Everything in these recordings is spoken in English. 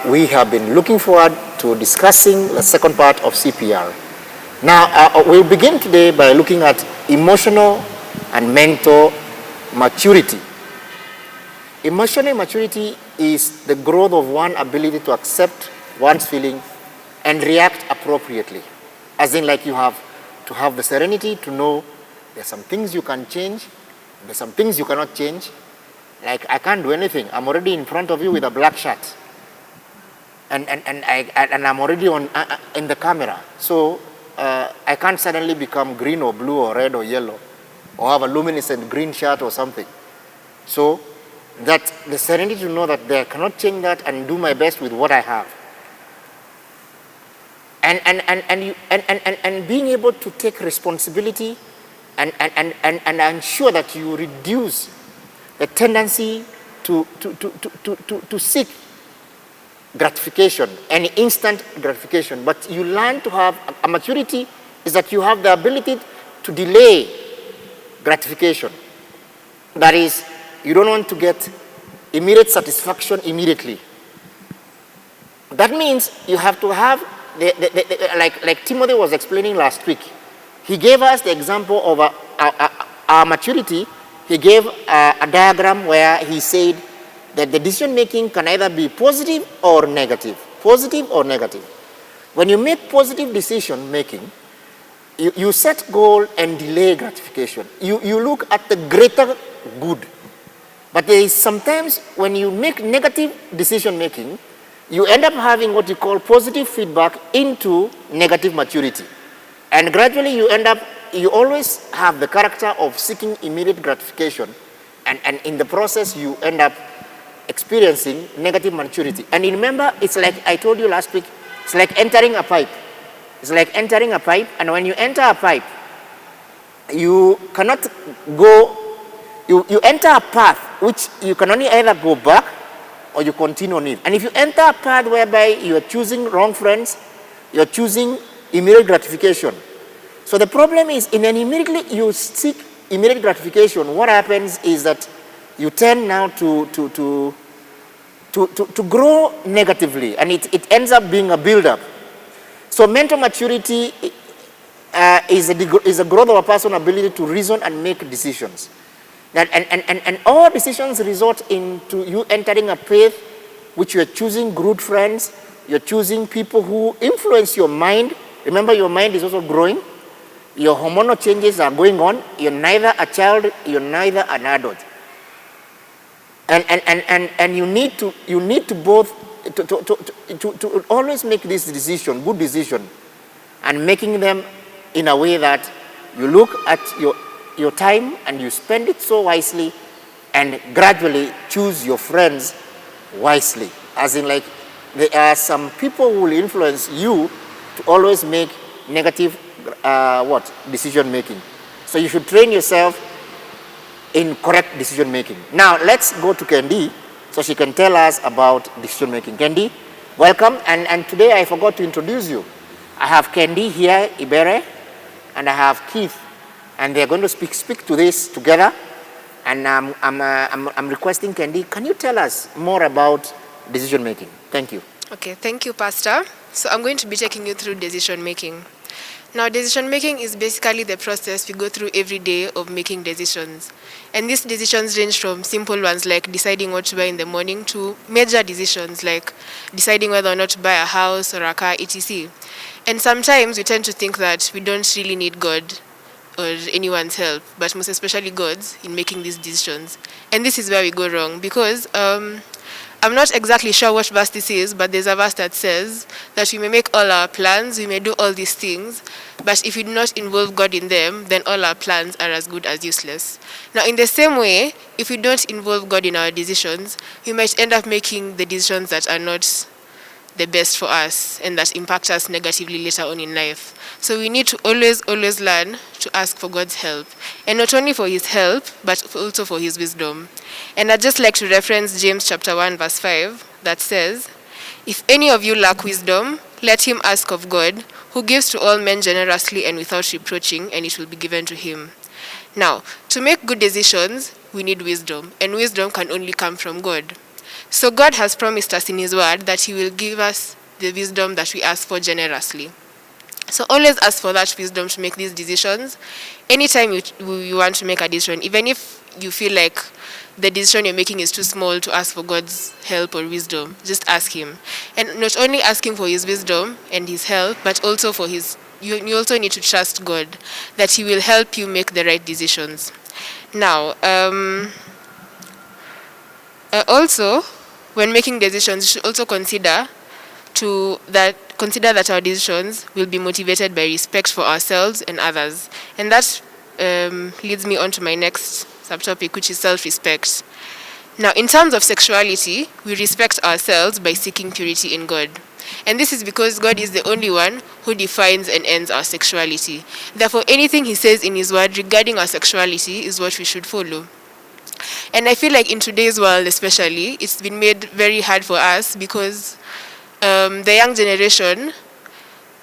we have been looking forward to discussing the second part of CPR. Now, we'll begin today by looking at emotional and mental maturity. Emotional maturity is the growth of one's ability to accept one's feeling and react appropriately. As in, like, you have to have the serenity to know there's some things you can change, there's some things you cannot change. Like, I can't do anything. I'm already in front of you with a black shirt. And I'm already on in the camera. So I can't suddenly become green or blue or red or yellow or have a luminescent green shirt or something. So that the serenity to know that I cannot change that and do my best with what I have. And being able to take responsibility and ensure that you reduce the tendency to seek gratification, any instant gratification. But you learn to have a maturity is that you have the ability to delay gratification. That is, you don't want to get immediate satisfaction immediately. That means you have to have, like Timothy was explaining last week, he gave us the example of our maturity. He gave a diagram where he said that the decision making can either be positive or negative. Positive or negative. When you make positive decision making, you set goal and delay gratification. You look at the greater good. But there is sometimes when you make negative decision making, you end up having what you call positive feedback into negative maturity. And gradually you always have the character of seeking immediate gratification. And in the process, you end up experiencing negative maturity. And remember, it's like I told you last week, it's like entering a pipe. It's like entering a pipe, and when you enter a pipe, you cannot go, you enter a path which you can only either go back or you continue on it. And if you enter a path whereby you are choosing wrong friends, you are choosing immediate gratification. So the problem is, immediately you seek immediate gratification, what happens is that you tend now to grow negatively, and it ends up being a build-up. So mental maturity is a growth of a person's ability to reason and make decisions. And all decisions result into you entering a path which you are choosing good friends, you're choosing people who influence your mind. Remember, your mind is also growing. Your hormonal changes are going on. You're neither a child, you're neither an adult. And you need to both to always make this decision, good decision, and making them in a way that you look at your time and you spend it so wisely, and gradually choose your friends wisely. As in, like, there are some people who will influence you to always make negative decision making. So you should train yourself in correct decision making. Now let's go to Kendi so she can tell us about decision making. Kendi, welcome. And today I forgot to introduce you. I have Kendi here, Ibere, and I have Keith, and they're going to speak to this together. And I'm requesting Kendi, can you tell us more about decision making? Thank you. Okay, thank you, Pastor. So I'm going to be taking you through decision making. Now, decision making is basically the process we go through every day of making decisions. And these decisions range from simple ones like deciding what to buy in the morning to major decisions like deciding whether or not to buy a house or a car, etc. And sometimes we tend to think that we don't really need God or anyone's help, but most especially God's, in making these decisions. And this is where we go wrong, because I'm not exactly sure what verse this is, but there's a verse that says that we may make all our plans, we may do all these things, but if we do not involve God in them, then all our plans are as good as useless. Now, in the same way, if we don't involve God in our decisions, we might end up making the decisions that are not the best for us and that impact us negatively later on in life. So we need to always learn to ask for God's help, and not only for his help, but also for his wisdom. And I'd just like to reference James chapter 1 verse 5 that says, "If any of you lack wisdom, let him ask of God, who gives to all men generously and without reproaching, and it will be given to him." Now, to make good decisions, we need wisdom, and wisdom can only come from God. So God has promised us in his word that he will give us the wisdom that we ask for generously. So always ask for that wisdom to make these decisions. Anytime you want to make a decision, even if you feel like the decision you're making is too small to ask for God's help or wisdom, just ask him. And not only asking for his wisdom and his help, but also for you also need to trust God that he will help you make the right decisions. Now, also, when making decisions, you should also consider that our decisions will be motivated by respect for ourselves and others. And that leads me on to my next subtopic, which is self-respect. Now, in terms of sexuality, we respect ourselves by seeking purity in God. And this is because God is the only one who defines and ends our sexuality. Therefore, anything he says in his word regarding our sexuality is what we should follow. And I feel like in today's world especially, it's been made very hard for us because the young generation,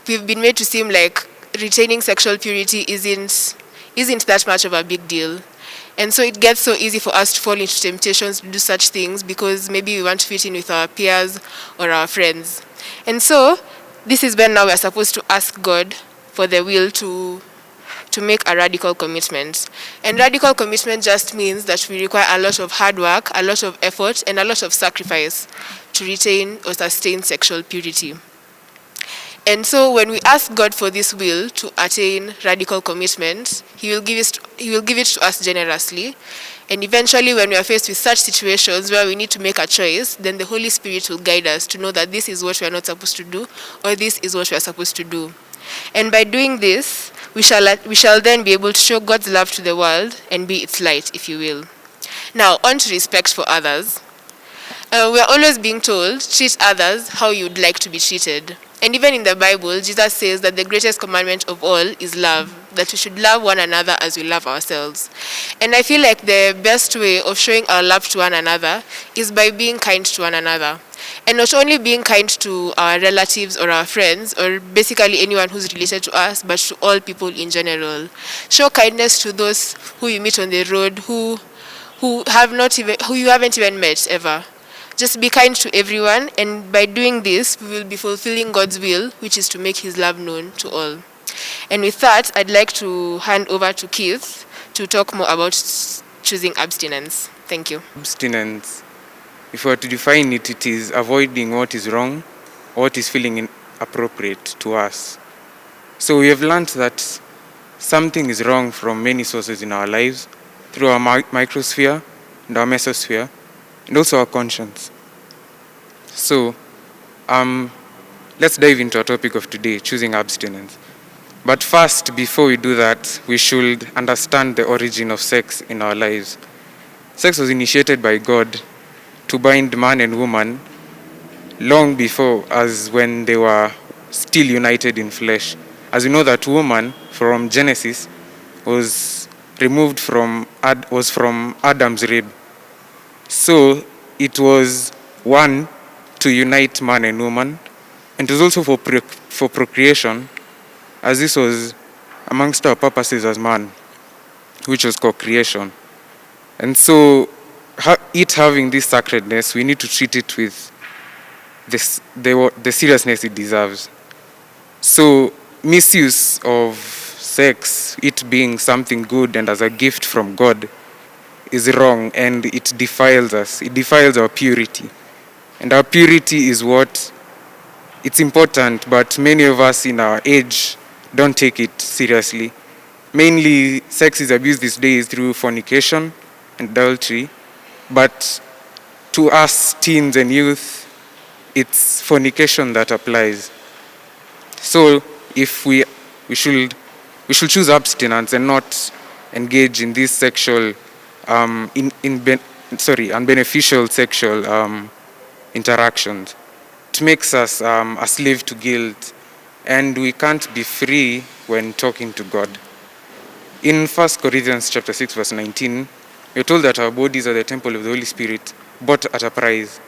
we've been made to seem like retaining sexual purity isn't that much of a big deal. And so it gets so easy for us to fall into temptations to do such things because maybe we want to fit in with our peers or our friends. And so this is when now we're supposed to ask God for the will to make a radical commitment. And radical commitment just means that we require a lot of hard work, a lot of effort, and a lot of sacrifice to retain or sustain sexual purity. And so when we ask God for this will to attain radical commitment, he will give it to us generously. And eventually when we are faced with such situations where we need to make a choice, then the Holy Spirit will guide us to know that this is what we are not supposed to do, or this is what we are supposed to do. And by doing this, we shall then be able to show God's love to the world and be its light, if you will. Now, on to respect for others. We are always being told, treat others how you'd like to be treated. And even in the Bible, Jesus says that the greatest commandment of all is love, that we should love one another as we love ourselves. And I feel like the best way of showing our love to one another is by being kind to one another. And not only being kind to our relatives or our friends, or basically anyone who's related to us, but to all people in general. Show kindness to those who you meet on the road, who you haven't even met ever. Just be kind to everyone, and by doing this, we will be fulfilling God's will, which is to make his love known to all. And with that, I'd like to hand over to Keith to talk more about choosing abstinence. Thank you. Abstinence, if we were to define it, it is avoiding what is wrong, or what is feeling inappropriate to us. So we have learned that something is wrong from many sources in our lives, through our microsphere and our mesosphere, and also our conscience. So, let's dive into our topic of today, choosing abstinence. But first, before we do that, we should understand the origin of sex in our lives. Sex was initiated by God to bind man and woman long before, as when they were still united in flesh. As we know that woman, from Genesis, was removed from Adam's rib. So it was one, to unite man and woman, and it was also for procreation, as this was amongst our purposes as man, which was co-creation. And so it having this sacredness, we need to treat it with the seriousness it deserves. So misuse of sex, it being something good and as a gift from God, is wrong, and it defiles us. It defiles our purity. And our purity is it's important, but many of us in our age don't take it seriously. Mainly, sex is abused these days through fornication and adultery, but to us teens and youth, it's fornication that applies. So if we should choose abstinence and not engage in this sexual unbeneficial sexual interactions. It makes us a slave to guilt, and we can't be free when talking to God. In 1 Corinthians chapter 6, verse 19, we're told that our bodies are the temple of the Holy Spirit, bought at a price,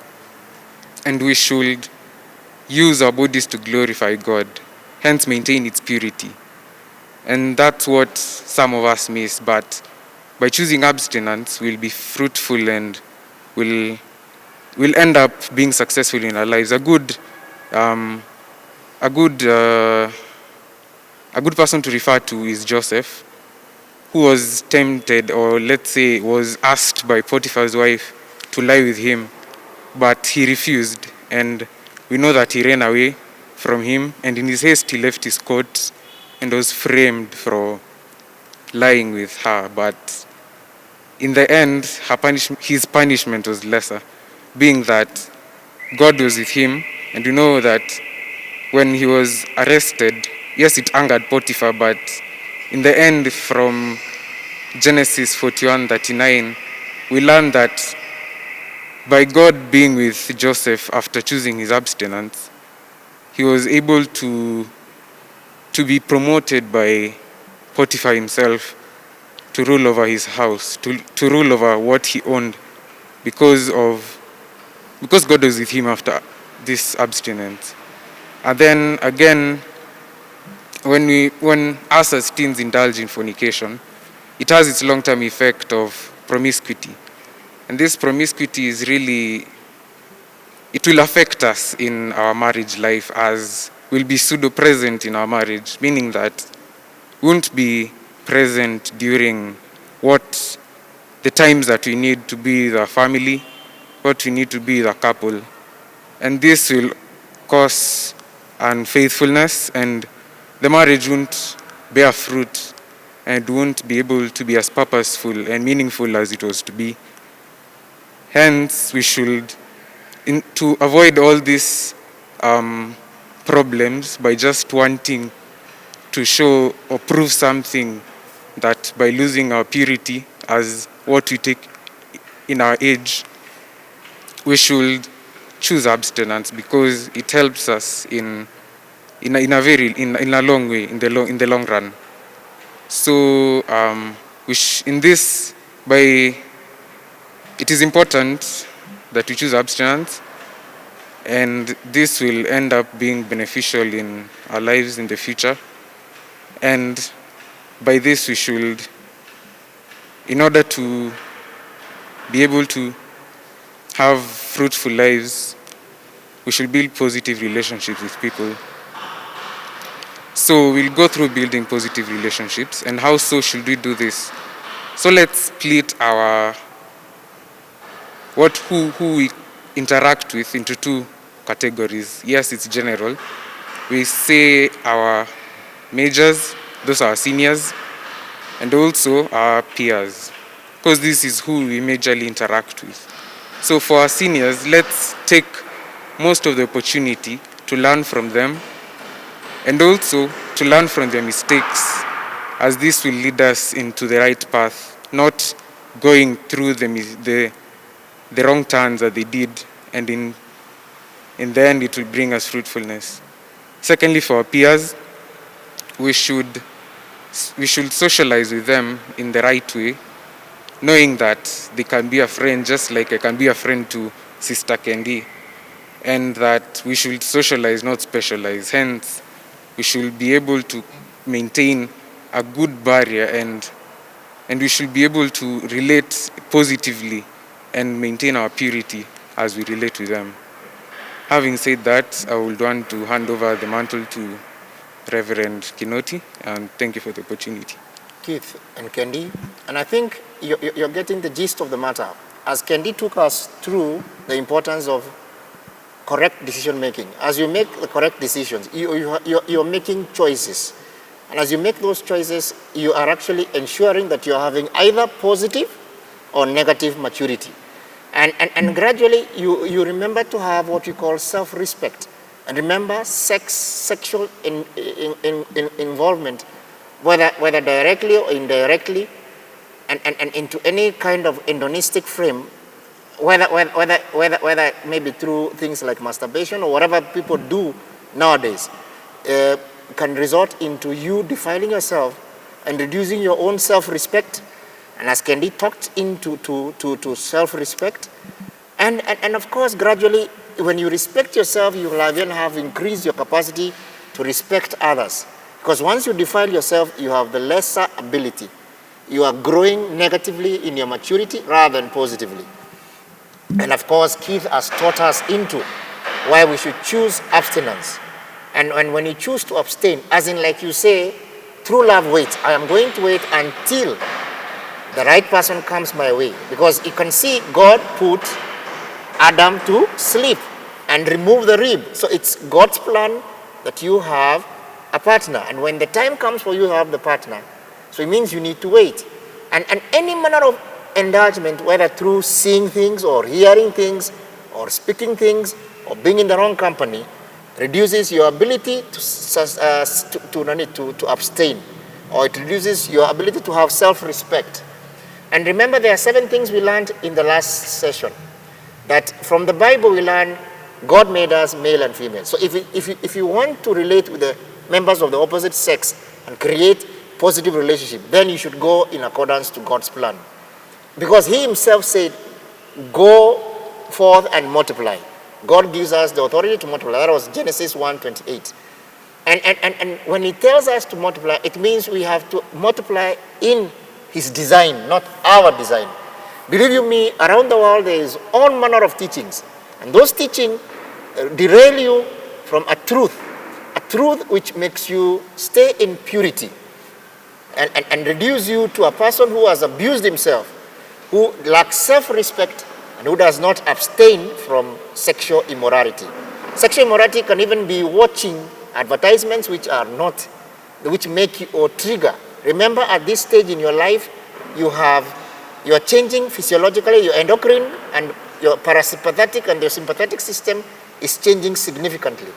and we should use our bodies to glorify God, hence maintain its purity. And that's what some of us miss, but by choosing abstinence, we'll be fruitful and we'll we'll end up being successful in our lives. A good person to refer to is Joseph, who was tempted, or let's say was asked by Potiphar's wife to lie with him, but he refused, and we know that he ran away from him, and in his haste he left his coat and was framed for lying with her. But in the end, his punishment was lesser, being that God was with him, and we know that when he was arrested, yes, it angered Potiphar, but in the end, from Genesis 41:39, we learn that by God being with Joseph after choosing his abstinence, he was able to be promoted by Potiphar himself to rule over his house, to rule over what he owned, because God was with him after this abstinence. And then again, when us as teens indulge in fornication, it has its long-term effect of promiscuity. And this promiscuity is really, it will affect us in our marriage life, as we'll be pseudo-present in our marriage, meaning that we won't be present during the times that we need to be the family, what we need to be the couple. And this will cause unfaithfulness, and the marriage won't bear fruit and won't be able to be as purposeful and meaningful as it was to be. Hence, we should, to avoid all these problems by just wanting to show or prove something, that by losing our purity as what we take in our age, we should choose abstinence, because it helps us in a long way, in the long run. So it is important that we choose abstinence, and this will end up being beneficial in our lives in the future. And by this we should, in order to be able to have fruitful lives, we should build positive relationships with people. So we'll go through building positive relationships, and how so should we do this? So let's split who we interact with into two categories. Yes, it's general. We say our majors, those are our seniors, and also our peers, because this is who we majorly interact with. So for our seniors, let's take most of the opportunity to learn from them, and also to learn from their mistakes, as this will lead us into the right path, not going through the wrong turns that they did, and in the end it will bring us fruitfulness. Secondly, for our peers, we should socialize with them in the right way, knowing that they can be a friend just like I can be a friend to Sister Kendi, and that we should socialize, not specialize. Hence, we should be able to maintain a good barrier, and we should be able to relate positively and maintain our purity as we relate with them. Having said that, I would want to hand over the mantle to Reverend Kinoti, and thank you for the opportunity. Keith and Kendi, and I think you're getting the gist of the matter. As Kendi took us through the importance of correct decision making, as you make the correct decisions, you're making choices. And as you make those choices, you are actually ensuring that you're having either positive or negative maturity. And gradually, you remember to have what you call self-respect. And remember, sexual involvement, whether directly or indirectly, and into any kind of hedonistic frame, whether maybe through things like masturbation or whatever people do nowadays, can result into you defiling yourself and reducing your own self-respect. And as Kendi talked into to self-respect, and of course, gradually, when you respect yourself, you will again have increased your capacity to respect others. Because once you defile yourself, you have the lesser ability. You are growing negatively in your maturity rather than positively. And of course, Keith has taught us into why we should choose abstinence. And when you choose to abstain, as in like you say, true love waits. I am going to wait until the right person comes my way. Because you can see God put Adam to sleep and remove the rib. So it's God's plan that you have a partner. And when the time comes for you to have the partner, so it means you need to wait. And any manner of enlargement, whether through seeing things or hearing things or speaking things or being in the wrong company, reduces your ability to abstain, or it reduces your ability to have self-respect. And remember, there are 7 things we learned in the last session. That from the Bible we learned God made us male and female. So if you want to relate with the members of the opposite sex and create positive relationship, then you should go in accordance to God's plan. Because he himself said, go forth and multiply. God gives us the authority to multiply. That was Genesis 1:28. And when he tells us to multiply, it means we have to multiply in his design, not our design. Believe you me, around the world there is all manner of teachings. And those teachings derail you from a truth which makes you stay in purity and reduce you to a person who has abused himself, who lacks self-respect, and who does not abstain from sexual immorality. Sexual immorality can even be watching advertisements which make you or trigger. Remember, at this stage in your life, you are changing physiologically, your endocrine and your parasympathetic and your sympathetic system is changing significantly.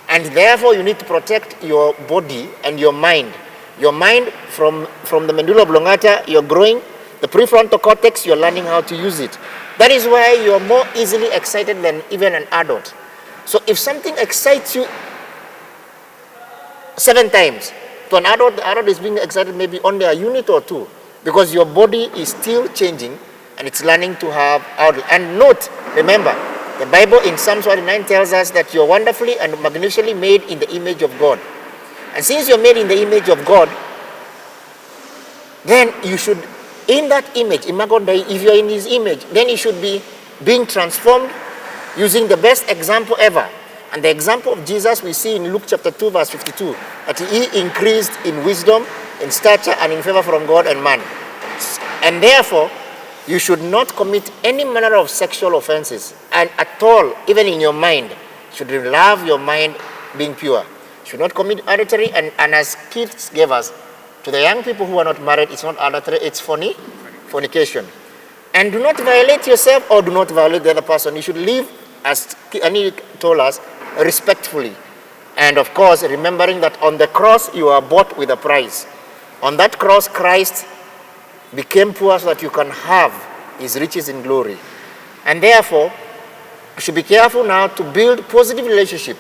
And therefore, you need to protect your body and your mind. Your mind from the medulla oblongata, you're growing. The prefrontal cortex, you're learning how to use it. That is why you're more easily excited than even an adult. So if something excites you 7 times, to an adult, the adult is being excited maybe only a unit or 2, because your body is still changing and it's learning to have outlet. And note, remember, the Bible in Psalm 49 tells us that you're wonderfully and magnificently made in the image of God. And since you're made in the image of God, then you should, in that image, imago Dei, if you're in his image, then you should be being transformed using the best example ever. And the example of Jesus we see in Luke chapter 2 verse 52, that he increased in wisdom, in stature, and in favor from God and man. And therefore, you should not commit any manner of sexual offenses. And at all, even in your mind, you should love your mind being pure. You should not commit adultery. And as Keith gave us, to the young people who are not married, it's not adultery, it's fornication. And do not violate yourself or do not violate the other person. You should live, as Ani told us, respectfully. And of course, remembering that on the cross, you are bought with a price. On that cross, Christ became poor so that you can have his riches in glory. And therefore, you should be careful now to build positive relationship.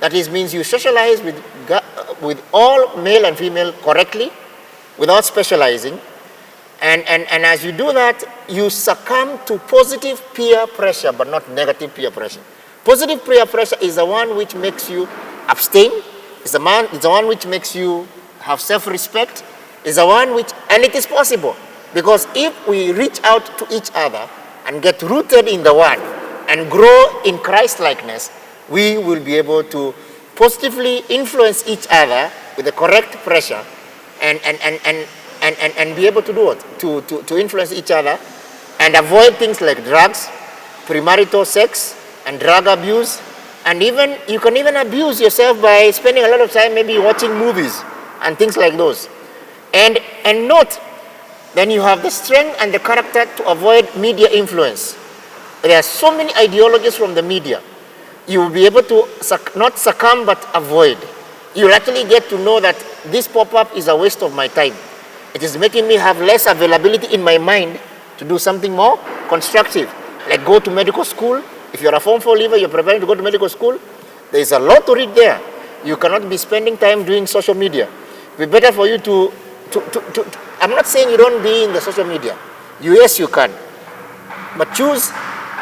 That is, means you socialize with all male and female correctly, without specializing. And as you do that, you succumb to positive peer pressure, but not negative peer pressure. Positive peer pressure is the one which makes you abstain. It's the one which makes you have self-respect. It's the one which, and it is possible. Because if we reach out to each other and get rooted in the Word and grow in Christ-likeness, we will be able to positively influence each other with the correct pressure and be able to do it, to influence each other and avoid things like drugs, premarital sex, and drug abuse. And even you can even abuse yourself by spending a lot of time maybe watching movies and things like those. And note, then you have the strength and the character to avoid media influence. There are so many ideologies from the media. You will be able to not succumb but avoid. You will actually get to know that this pop-up is a waste of my time. It is making me have less availability in my mind to do something more constructive, like go to medical school. If you're a Form 4 leaver, you're preparing to go to medical school, there is a lot to read there. You cannot be spending time doing social media. It will be better for you to I'm not saying you don't be in the social media. Yes, you can. But choose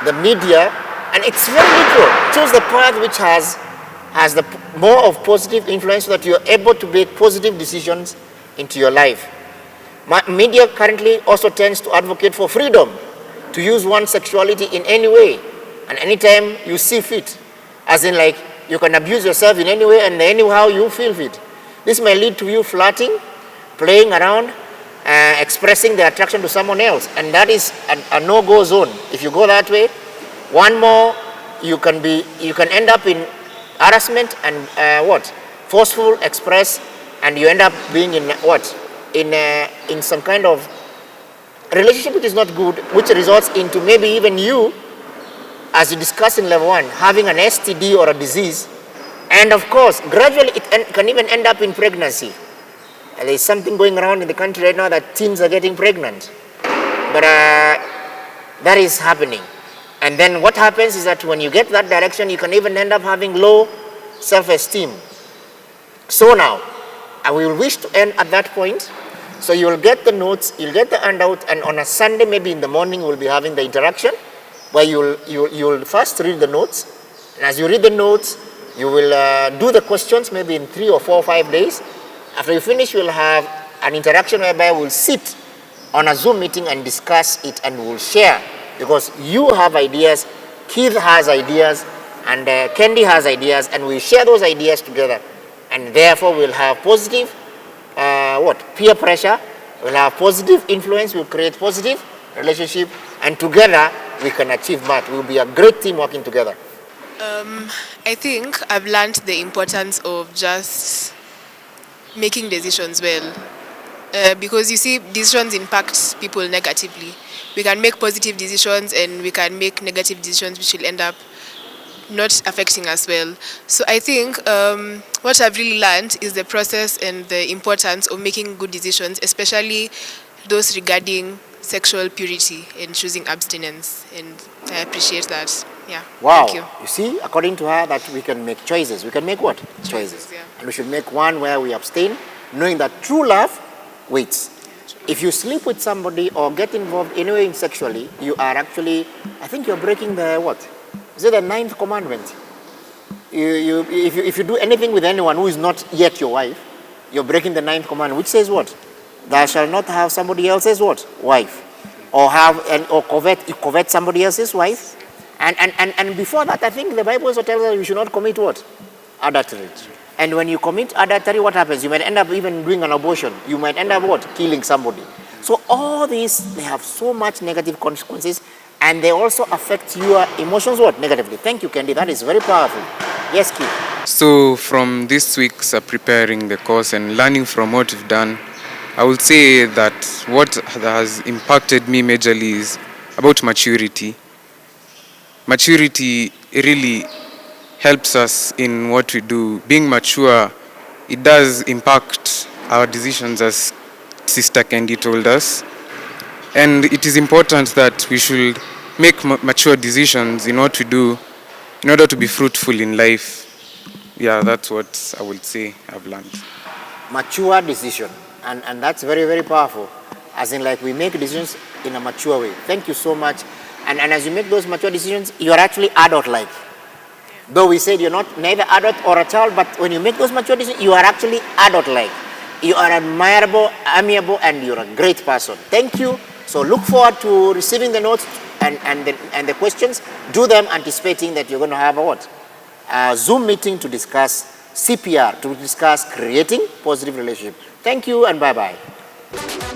the media, and it's very neutral. Choose the path which has the more of positive influence so that you're able to make positive decisions into your life. Media currently also tends to advocate for freedom. to use one's sexuality in any way and anytime you see fit. As in, like, you can abuse yourself in any way and anyhow you feel fit. This may lead to you flirting, playing around, expressing the attraction to someone else, and that is a no-go zone. If you go that way, one more, you can end up in harassment and forceful express, and you end up being in in some kind of relationship which is not good, which results into maybe even you, as you discussed in level 1, having an STD or a disease, and of course gradually it can even end up in pregnancy. There is something going around in the country right now that teens are getting pregnant, but that is happening. And then what happens is that when you get that direction, you can even end up having low self-esteem. So now, I will wish to end at that point. So you will get the notes, you'll get the handout, and on a Sunday, maybe in the morning, we'll be having the interaction, where you'll first read the notes. And as you read the notes, you will do the questions maybe in 3 or 4 or 5 days. After you finish, you'll have an interaction whereby we'll sit on a Zoom meeting and discuss it, and we'll share. Because you have ideas, Keith has ideas, and Kendi has ideas, and we share those ideas together. And therefore, we'll have positive peer pressure, we'll have positive influence, we'll create positive relationship, and together we can achieve much. We'll be a great team working together. I think I've learned the importance of just making decisions well. Because you see, decisions impact people negatively. We can make positive decisions and we can make negative decisions which will end up not affecting us well. So I think what I've really learned is the process and the importance of making good decisions, especially those regarding sexual purity and choosing abstinence. And I appreciate that. Yeah. Wow. Thank you. You see, according to her, that we can make choices. We can make what? Choices. Yeah. And we should make one where we abstain, knowing that true love waits. If you sleep with somebody or get involved anyway sexually, you are actually, I think you're breaking the what? Is it the 9th commandment? If you do anything with anyone who is not yet your wife, you're breaking the 9th commandment, which says what? Thou shalt not have somebody else's what? Wife. Or covet somebody else's wife. And before that, I think the Bible also tells us you should not commit what? Adultery. And when you commit adultery, what happens? You might end up even doing an abortion. You might end up what? Killing somebody. So all these, they have so much negative consequences, and they also affect your emotions what? Negatively. Thank you, Kendi. That is very powerful. Yes, Keith. So from this week's preparing the course and learning from what we've done, I would say that what has impacted me majorly is about maturity. Maturity really helps us in what we do. Being mature, it does impact our decisions, as Sister Kendi told us. And it is important that we should make mature decisions in what we do in order to be fruitful in life. Yeah, that's what I would say I've learned. Mature decision. And that's very, very powerful. As in, like, we make decisions in a mature way. Thank you so much. And as you make those mature decisions, you are actually adult-like. Though we said you're not neither adult or a child, but when you make those mature decisions, you are actually adult-like. You are admirable, amiable, and you're a great person. Thank you. So look forward to receiving the notes and the questions. Do them anticipating that you're going to have a Zoom meeting to discuss CPR, to discuss creating positive relationship. Thank you and bye-bye.